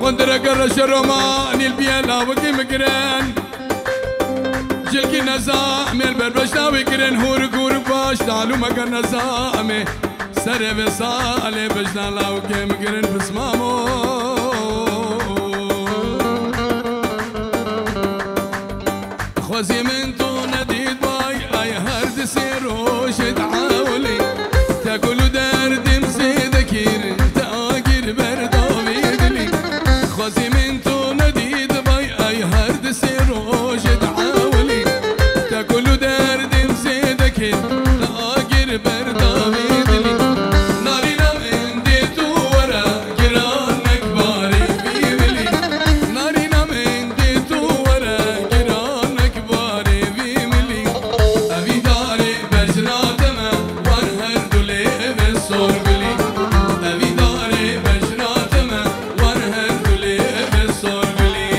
قندر قرش الروماني البيلا وقي مقرن جلكي نزامي البربش داوي قرن هورك هورك باش تعالو مقر نزامي سري بصالي بجنا لاوكي مقرن بسمامو خوزي من تو نديد باي اي هرد سيروش تعاولي تاكلو درد مسيدكير تاقر برداوي دلي خوزي من تو نديد باي اي هرد سيروش تعاولي تاكلو درد مسيدكير تاقر برداوي دلي نارينا من ديتو ورا جيرانك باري في ملي نارينا من ديتو ورا جيرانك باري في ملي ابي داري بجراتما وانهر دولي بالصور بلي ابي داري بجراتما وانهر دولي بالصور بلي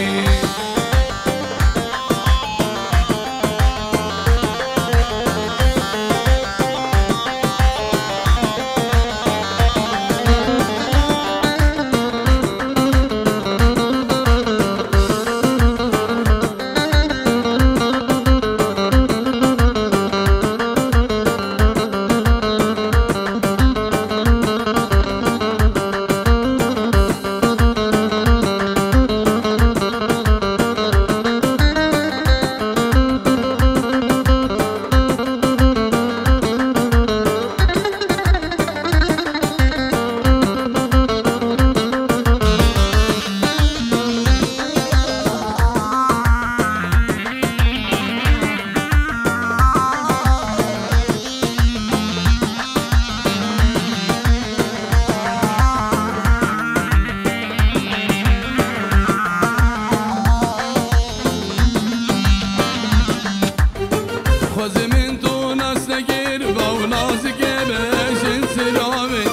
خوزي من تو ناس نگیر و ناز گرشن سلامي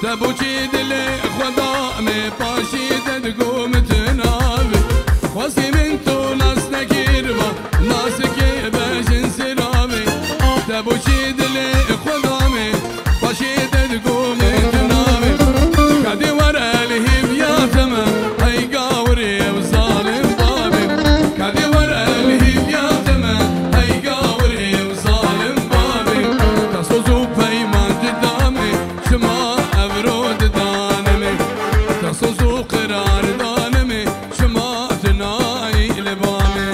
تبوچی دل خدا می پاشی ددگو متناوي خوزي من تو ناس نگیر و ناس گرشن سلامي تبوچی دل خدا می پاشی ددگو متناوي کدی ورا الهیم یا تمام هی گاوری و ظالم بابي کدی ورا الهیم یا تمام هی گاوری و ظالم بابي تصوزو پیمان دامي شما افرود دانمي تصوزو قرار دانمي شما تناي لبامي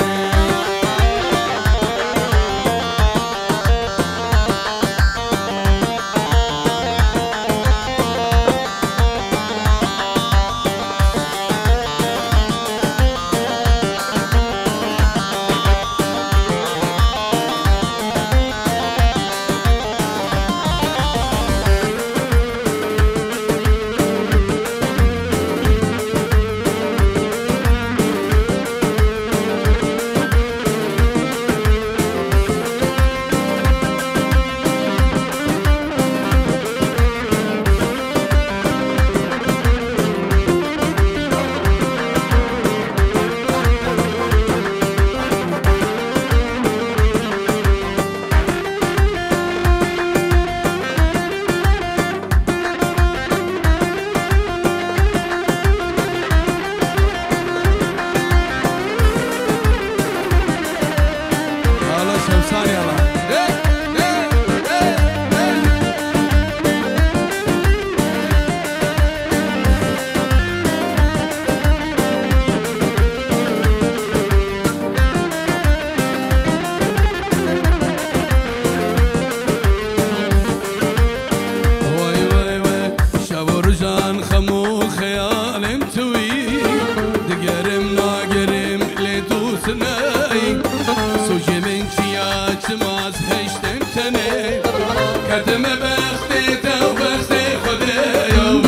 كتم بختي توبختي خديو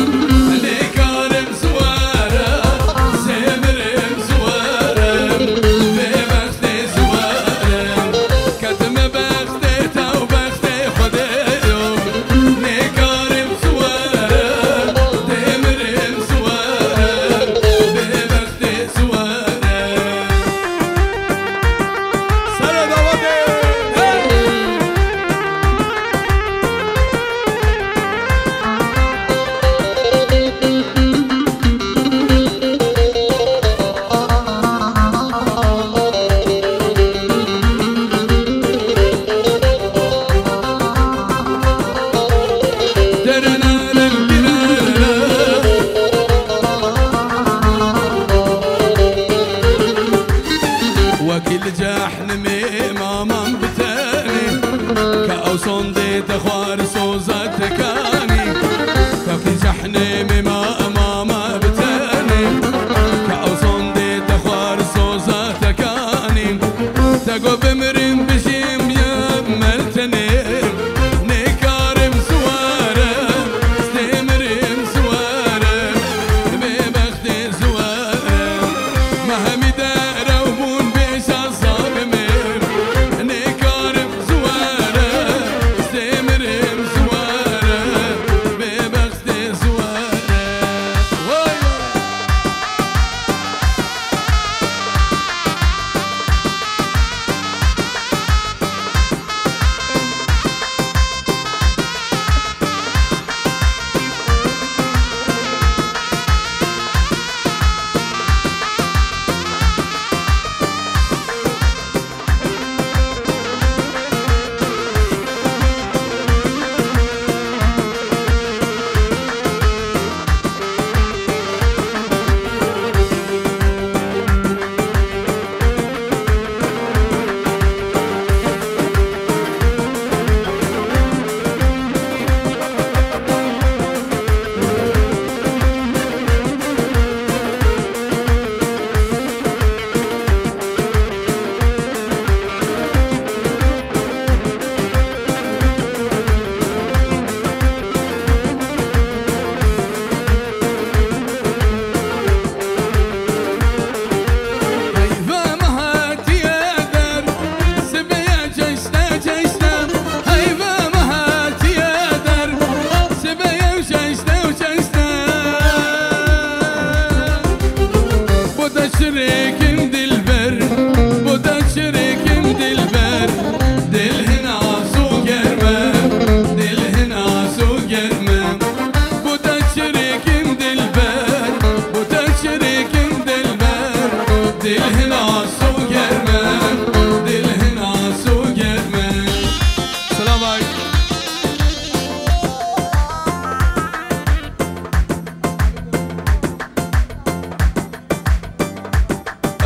اللي كارم زوارة سمرم زوارة ببختي زوارة كتم بختي توبختي خديو اللي كارم زوارة سمرم زوارة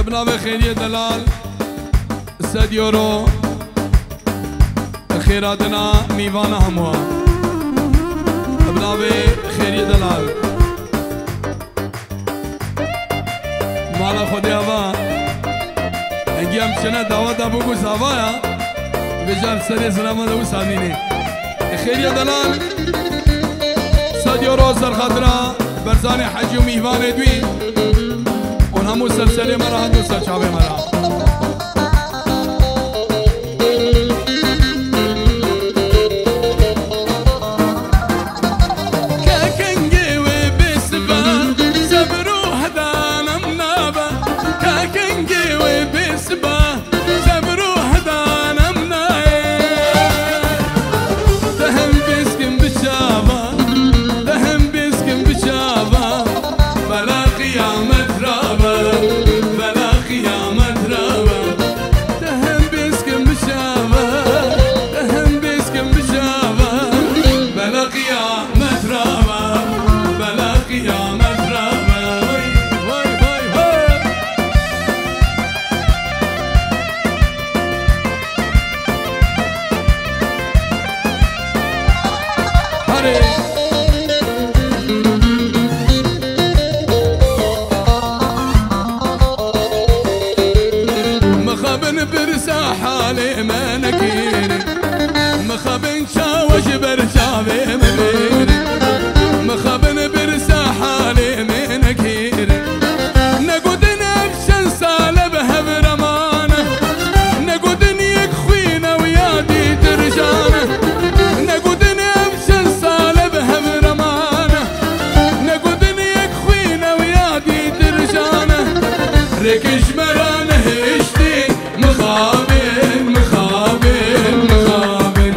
بنابه خیریه دلال 100 یورو خیراتنا میوان هموها بنابه خیریه دلال مالا خودی آوا انگی هم چنه دعوت بگو سوایا بجار سری سلامه دو سامینه خیریه دلال 100 یورو سر خاطره برزان حجی و میوان دوی اون همو سلسله مرا هدو سرچاوه مرا مخابن برسا حالي ما نكير مخابن شاوش برشاوي مبير مخابن برسا حالي ما نكير نقود نفشن سالبها برمانه نقود نيك خوينا ويادي ترجانه نقود نفشن سالبها برمانه نقود نيك خوينا ويادي ترجانه ركش مرانه هشتي مخابن مخابن مخابن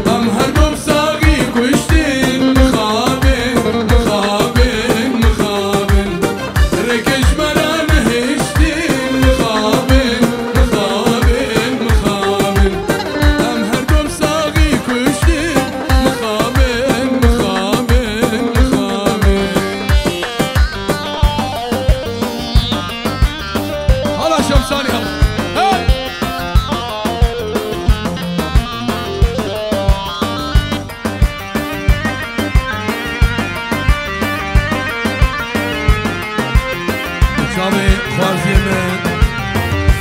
ام هرب صاغي كشتين مخابن مخابن مخابن ركش مرانه هشتين مخابن مخابن مخابن ام هرب صاغي كشتين مخابن مخابن مخابن هلا شمساني هلا شابي خوارزين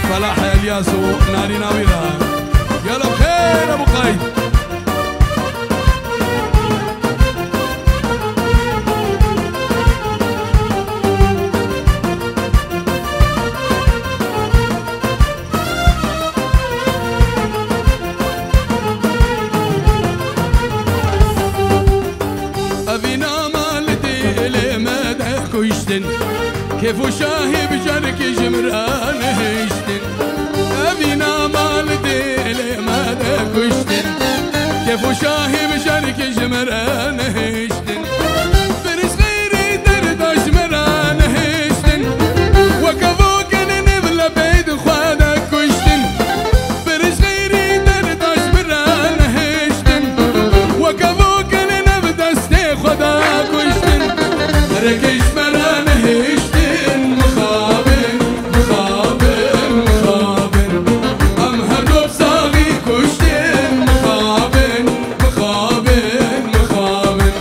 فلاح الياس وناري ناويرا يلا بخير ابو قايد ابينا مالتي لمدى كشتن كيف شاهي بجرك جمران هشتن ابينا مالتي لمدى كشتن كيف شاهي بجرك جمران هشتن برس غيري درداش مران هشتن وكفوك نبلا بيد خوادك كشتن برس غيري درداش مران هشتن وكفوك نبدا استي خوادك كشتن ركش مران هشتن مخابن مخابن مخابن ام هرب صاغي كشتن مخابن مخابن مخابن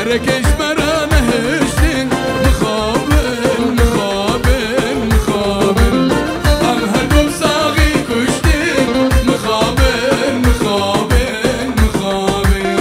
ركش مران هشتن مخابن مخابن مخابن ام هرب صاغي كشتن مخابن مخابن مخابن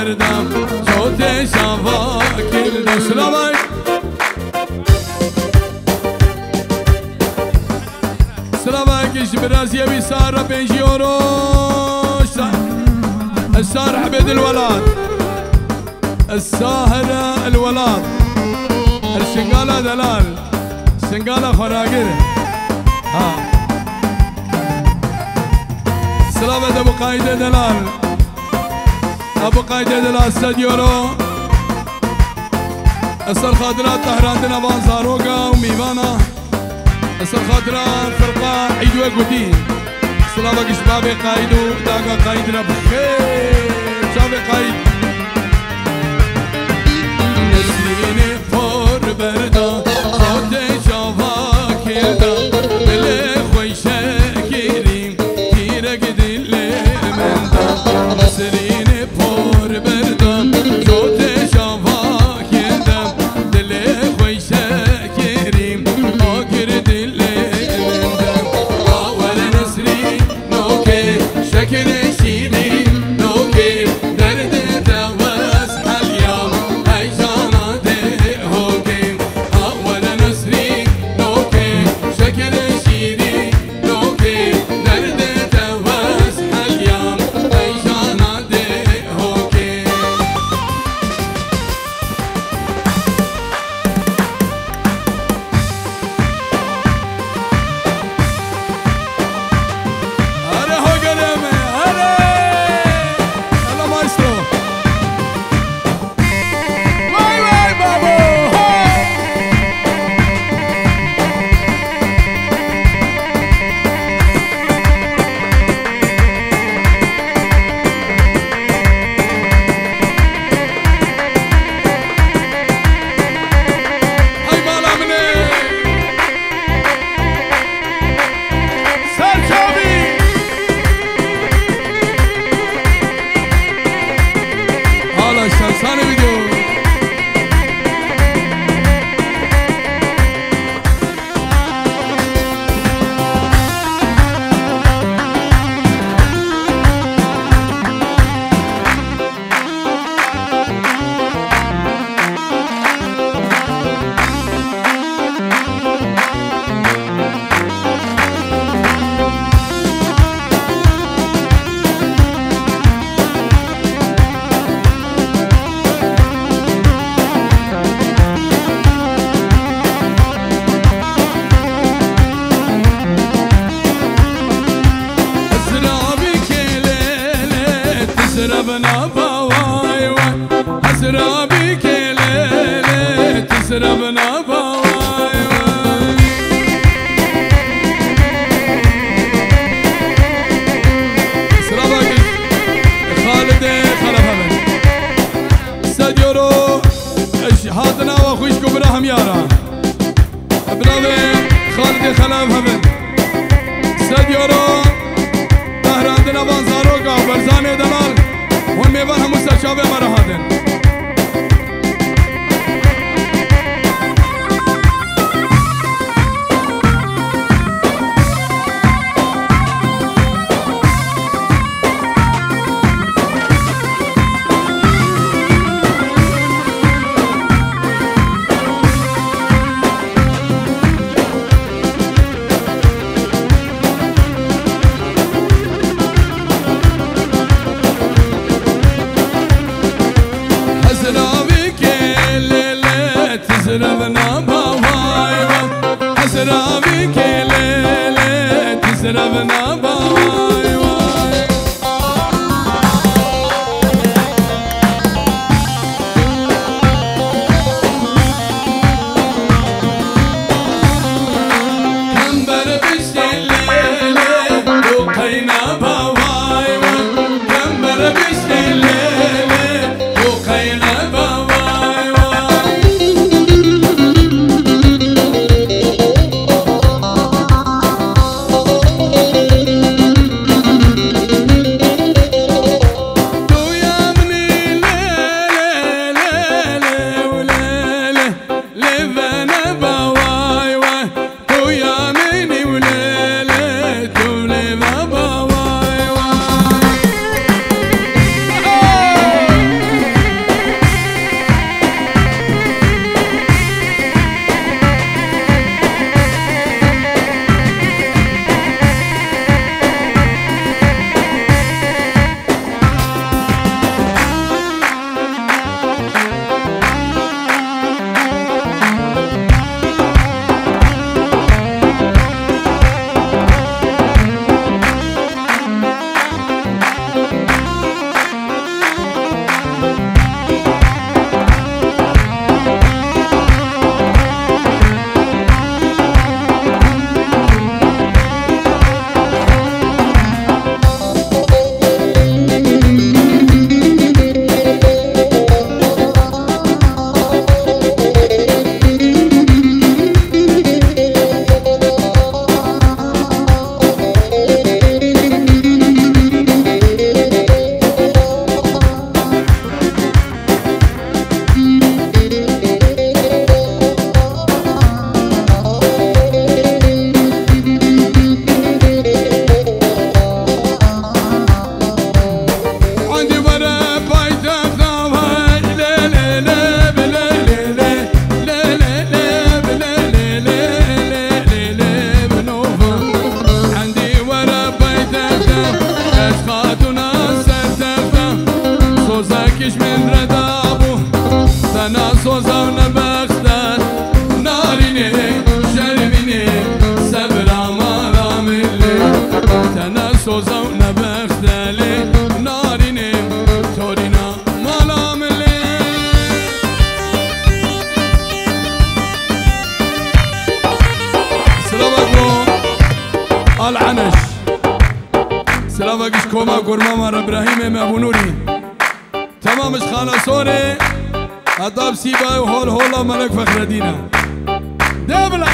بردم صوت شفا کردم سلامای سلامایش برازیه بی سارة 5 يورو السار عبيد الولاد الساهرة الولاد الشنقالة دلال الشنقالة خراقر ها سلامة ابو قايدة دلال ابو قايدة دلال 6 يورو السر خاطرات طهران دنبان زاروقا وميمانا السر خاطرات فرقة عيدو قدين سلامة شبابي قايدو داقا قايدنا بخير شبابي قايد نسريني فور بردا صوت شفا كردا دل خوي شاكرين تيرك دل من دا نسريني فور بردا صوت شفا كردا دل خوي شاكرين آكر دل من دا ولا نسرين نوكي شاكر شيرين نوكي درد دواس اليوم هيجانا هوكي ولا نسرين نوكي شاكر شيرين نوكي درد دواس اليوم هيجانا هوكي هره هو قلمي هره يلا مايسترو واي واي بابو هاي بالا مني سرچابی حالا شمسان ویدیو تسربنا بواي أسرابي كليلة تسربنا بواي سرابك خالد خلف همن 6 يورو هاتنا واخوشكم براهم يارا بناوي خالد خلف همن 6 يورو طهران دنبان زاروقا برزاني دلال هون ميوان همو سرچاوه مرا هادن تسربنا بواي أسرابي كليلة تسربنا بواي كمبر بشتليلة وقينا بواي كمبر بشتليلة وقينا بواي العنش سلامكش كوما كورماما ابراهيم ابو نوري تمامش خلاصوري اداب سيبا وهول هولا ملك فخر الدين دبلا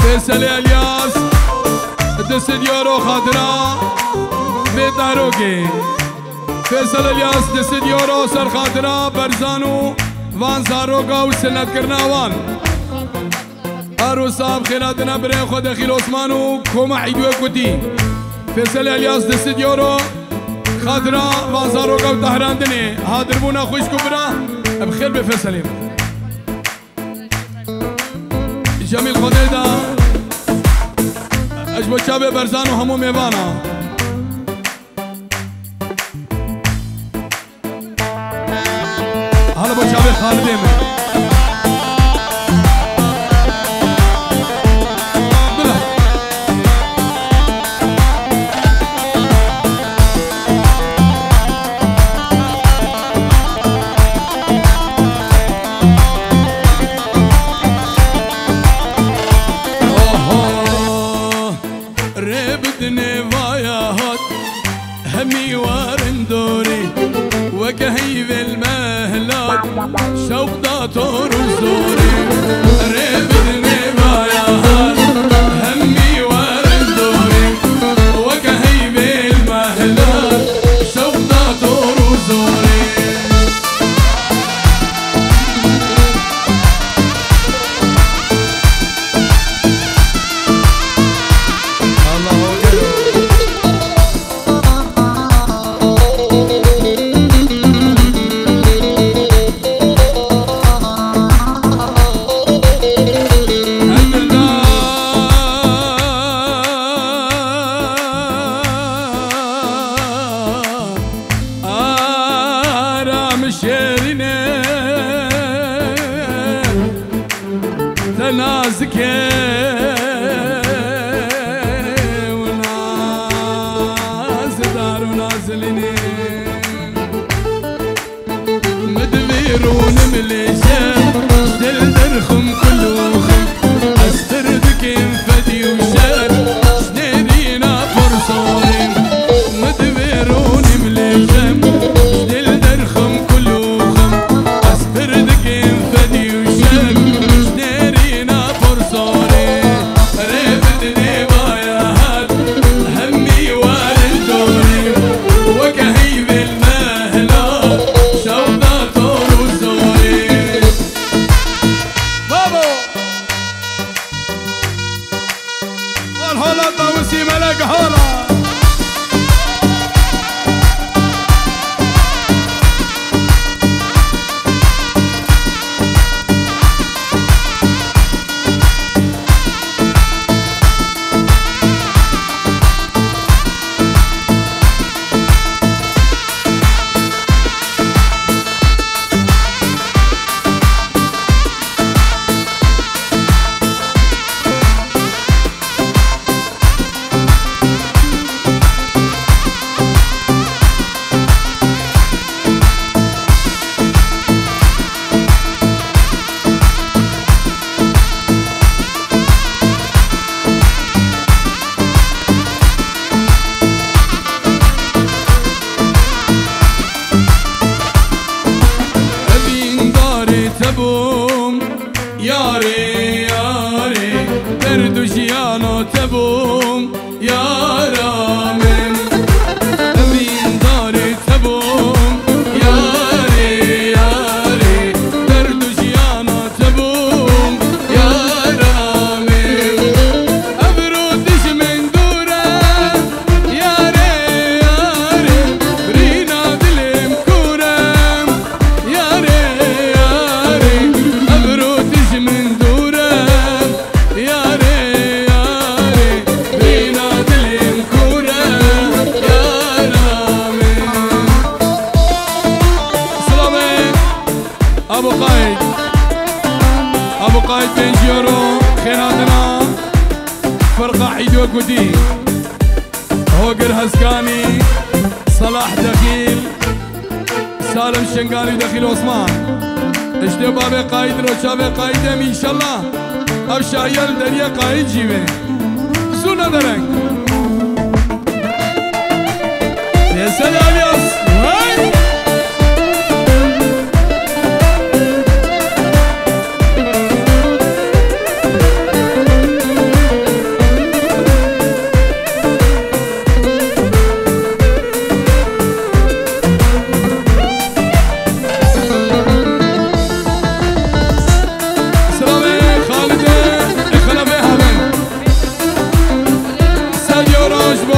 فیصل الیاس دستیارو خاطرا بیداروگی فیصل الیاس دستیارو سر خاطرا برزانو وان زاروگا و سنت کرناوان ارو صاحب خیراتنا بره خود خیل عثمانو کما عیدو کتی فیصل الیاس دستیارو خاطرا وان زاروگا و تهراندنه حاضر بونا خوش کبرا بخیر بفیصلیم جمیل خودی دا اجبو چابه برزانو همو میوانا حالا با چابه خالدیم همي ورندوري وكهيب المهلات شوق داتور وزوري ريبدني بايا هاد همي ورندوري وكهيب المهلات شوق داتور وزوري نازك وناز دار ونازلني مدبيرون مليشة دل درخم كلوخم استردك انفدي وشار شنيرينا فرصورين مدبيرون مليشة دل درخم كلوخم استردك انفدي وشار ياري ياري درد جيانو تبوم يارا من أمين داري تبوم ياري ياري درد جيانو تبوم يارا من أبرودش من دورة ياري ياري برينا دلم كورم ياري ياري أبرودش من دورة ياري ياري برينا دلم كورم يارا من سلامي أبو قايد أبو قايد بن جيرو خيراتنا فرقة حيدو كودي هوقر هسكاني صلاح دخيل سالم شنقاني دخيل عثمان اشتو بابي قايد روشابي قايدم ان شاء الله اب شايل دريا قايد جيبه سونا درك يا سلام يا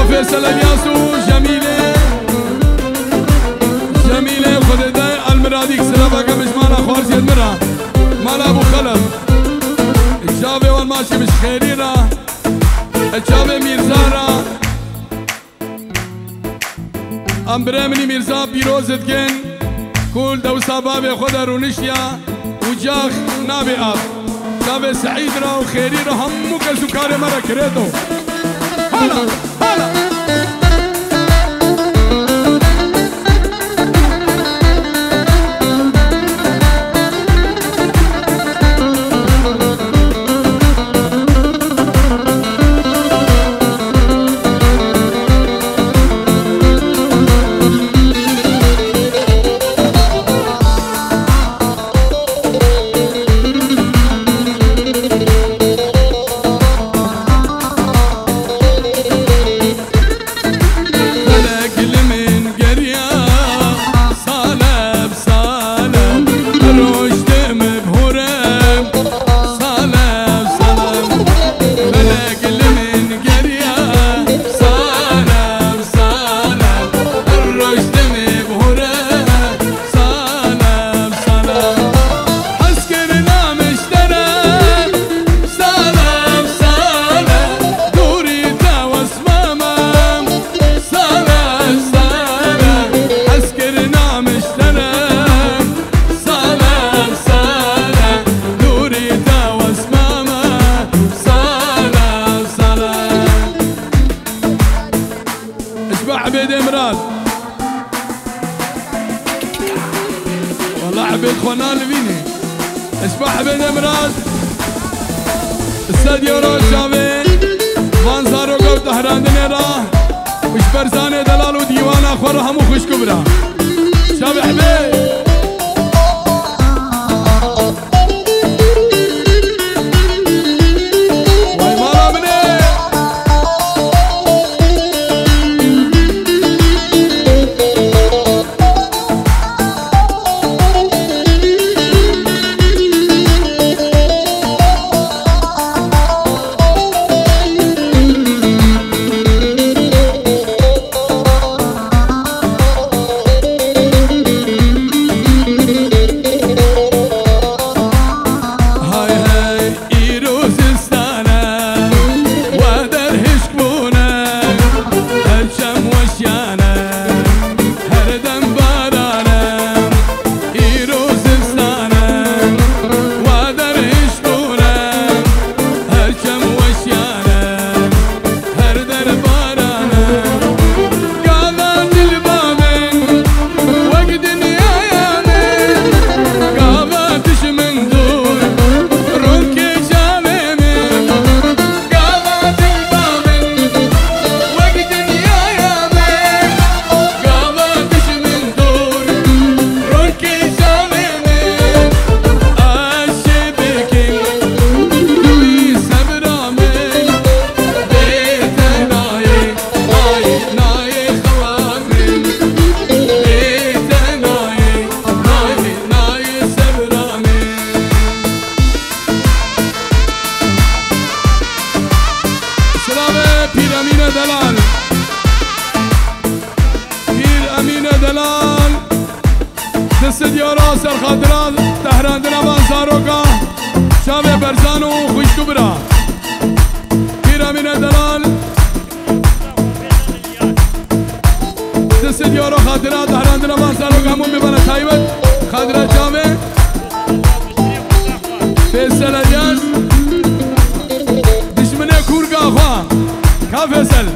فيصل الياسو جميلة جميلة خددا المراديك سلافا كمش مالا خوارج المرا مالا ابو خلف الجابي والماشي مش خيريرا الجابي ميرزارا امبرامني ميرزا بيروزت جن كل دوسا بابي خدا رونشيا وجاخ نابي اب جابي سعيد را وخيريرا همو كسو كاري مرا كريتو هلا هلا لعبة خونا لفيني اسبح بين امراض استديو شاوي وانزارو قو تهراندني راه وش برزاني دلال وديوان اخوار همو خوش كبرا شاوي حبيب استديو سر خاطرات تهراندنا وانزاروكا شاوي برزانو خوش كبرا بيرامين دلال استديو خاطرات تهراندنا وانزاروكا همون ببانا تايبت خاطرات شاوي فيصل الیاس دشمنه کورگا خواه کا فیصل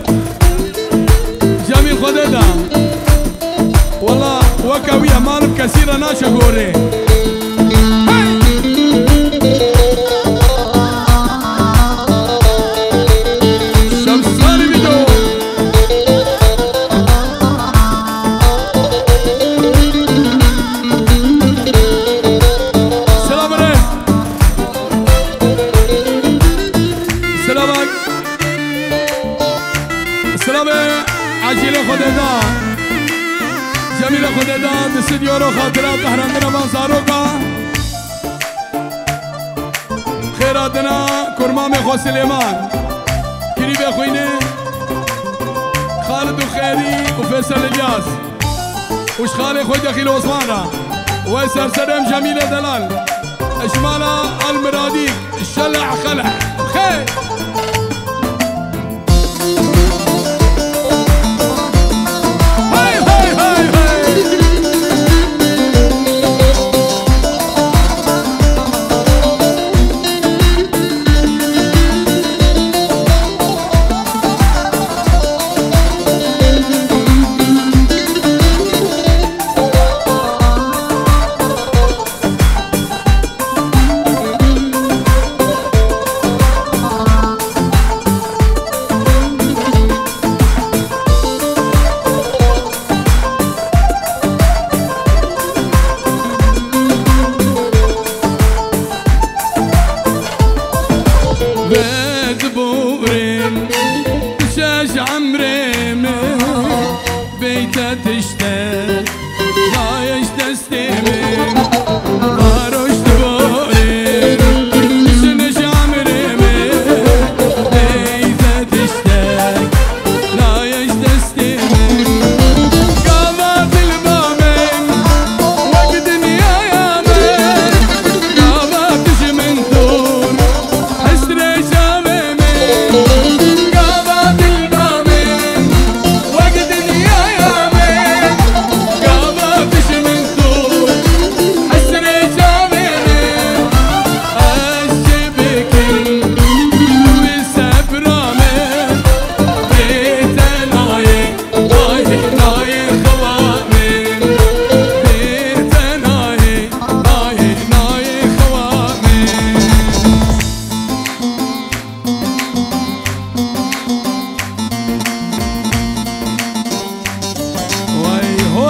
جميل خودتا والله وكوية مالب كثيرة ناشا قوري شمساني بدو سلام عليك سلامك سلام عجيلة خودتا جميل خوددان استديو خاطرات تهراندنا وانزاروكا خيراتنا كرمام خو سليمان كريم خويني خالد وخيري وفيصل الياس وش خالي خوي دخيل عثمان را ويسر سلام جميل دلال اشمالا المرادي الشلع خلع خير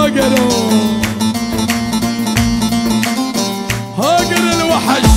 هاجر الوحش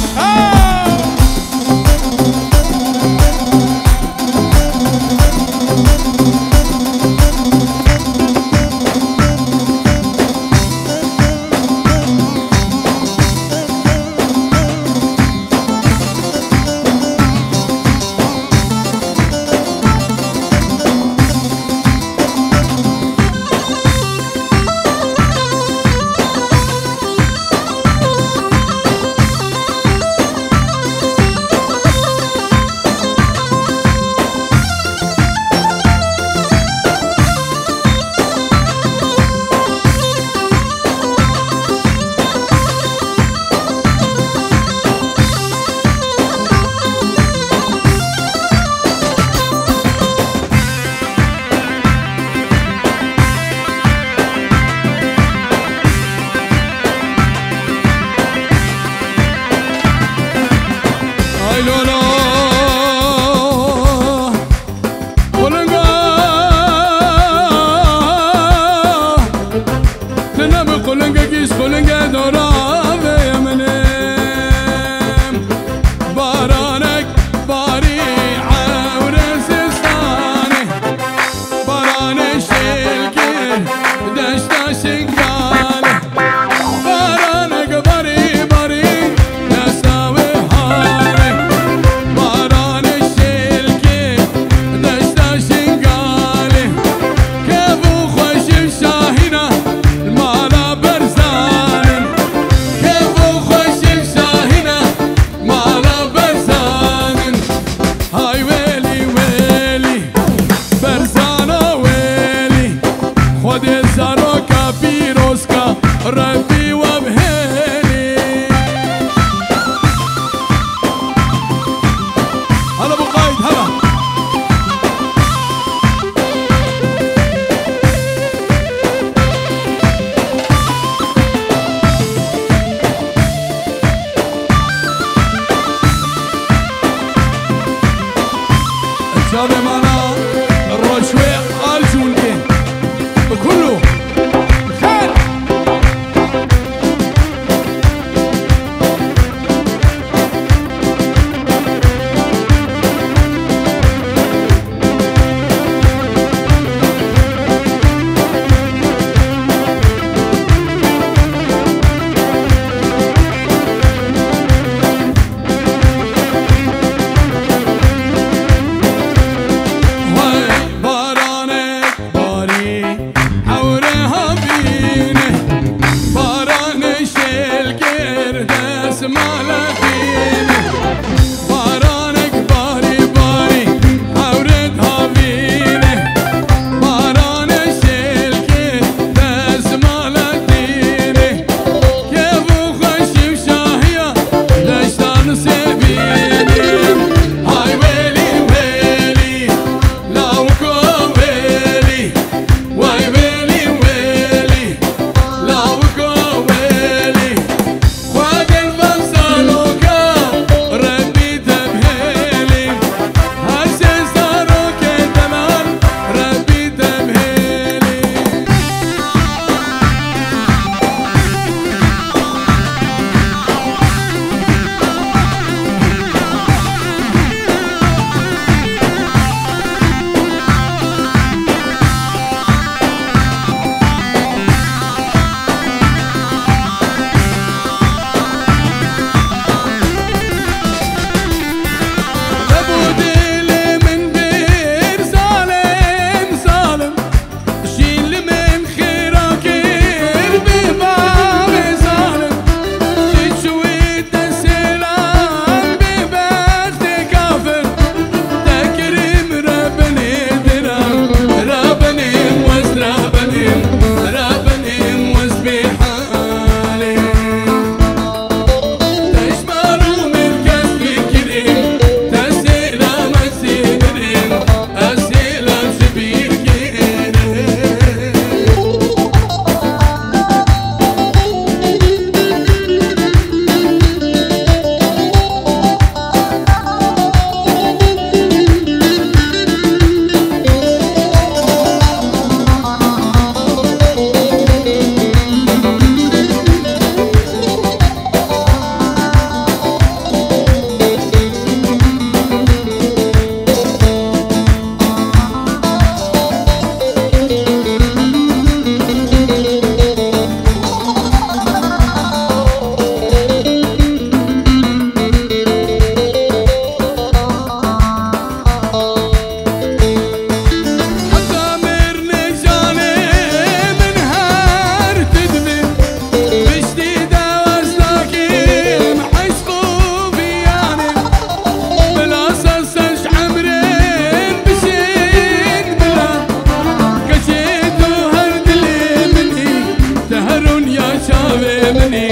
مني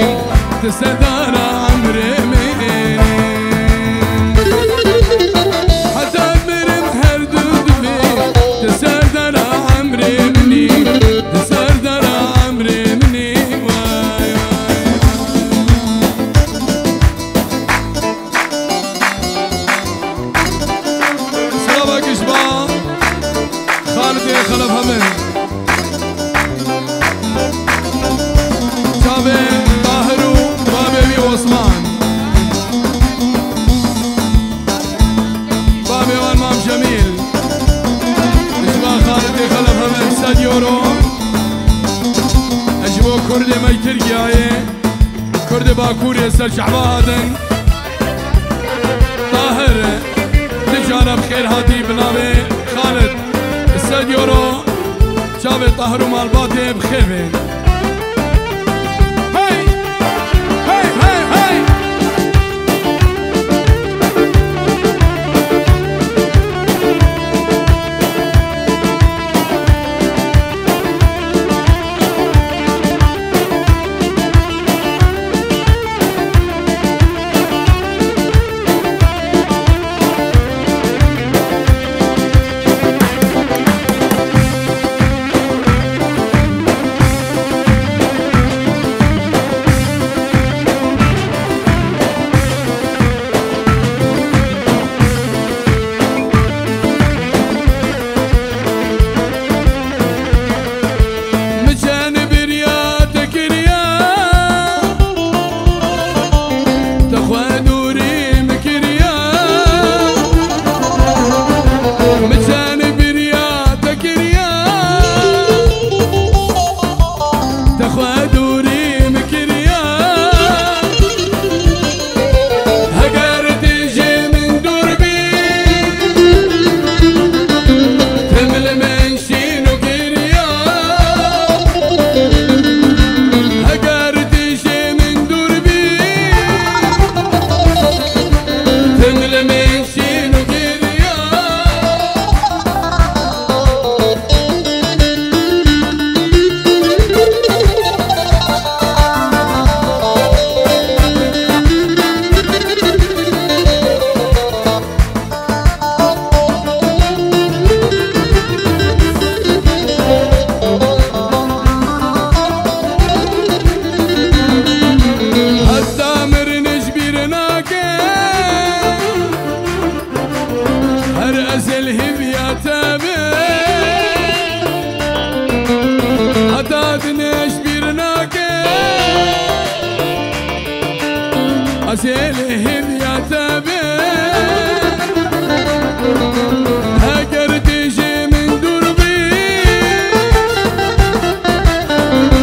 تسدار عمري مني حتى برم هردود بي تسدار عمري مني تسدار عمري مني سلامك شبا خالدي خلف همين شابي طاهرو بابي وعثمان بابي والمام جميل اشبا خالدي خلف همين 100 يورو اجبو كردي مي تركياي كردي باكوري سر شعبا هادن طاهر تجارة بخير هاتي بنابي خالد 100 يورو شابي طاهرو مالباتي بخير بين أسيلهم يا تبي هاجر تجي من دربي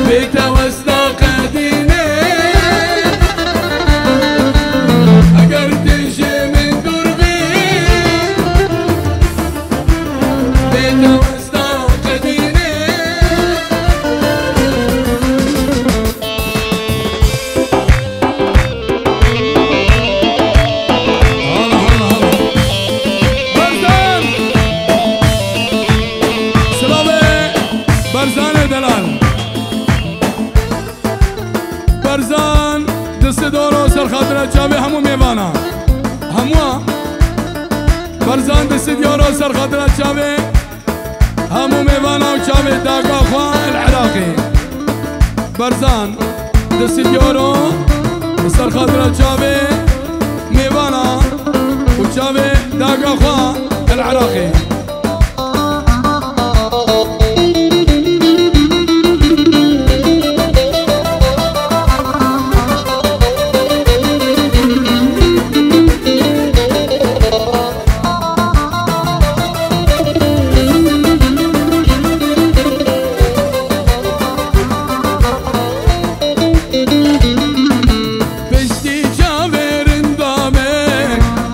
بيت وسط قديني هاجر تجي من دربي بيت وسط قديني برزان دست دورو سر خاطر چاوی همو میوانا همو برزان دست دورو سر خاطر چاوی همو میوانا و چاوی داگا خواه العراقي برزان دست دورو سر خاطر چاوی میوانا و چاوی داگا خواه العراقي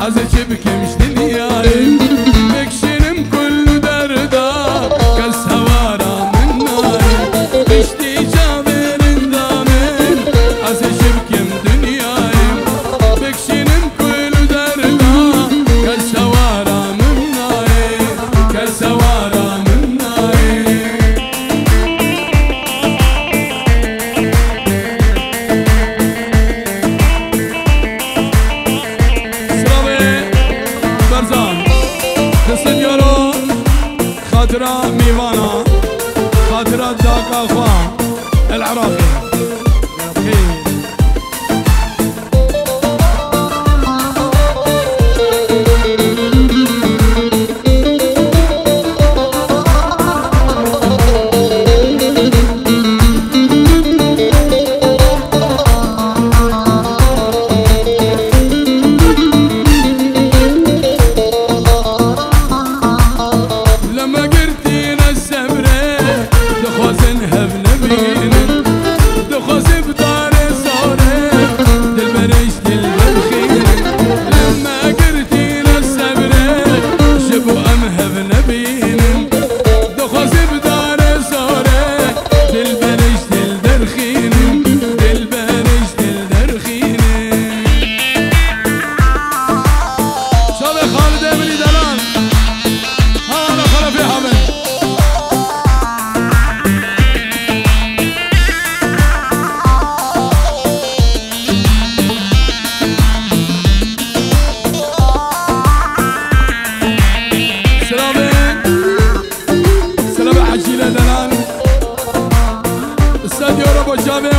از چه بکمش دنیایی بکشین حق اخوان العراقي.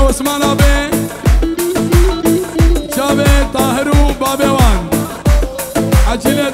عثمان آبی جاوید طاهر و بابی وان عجله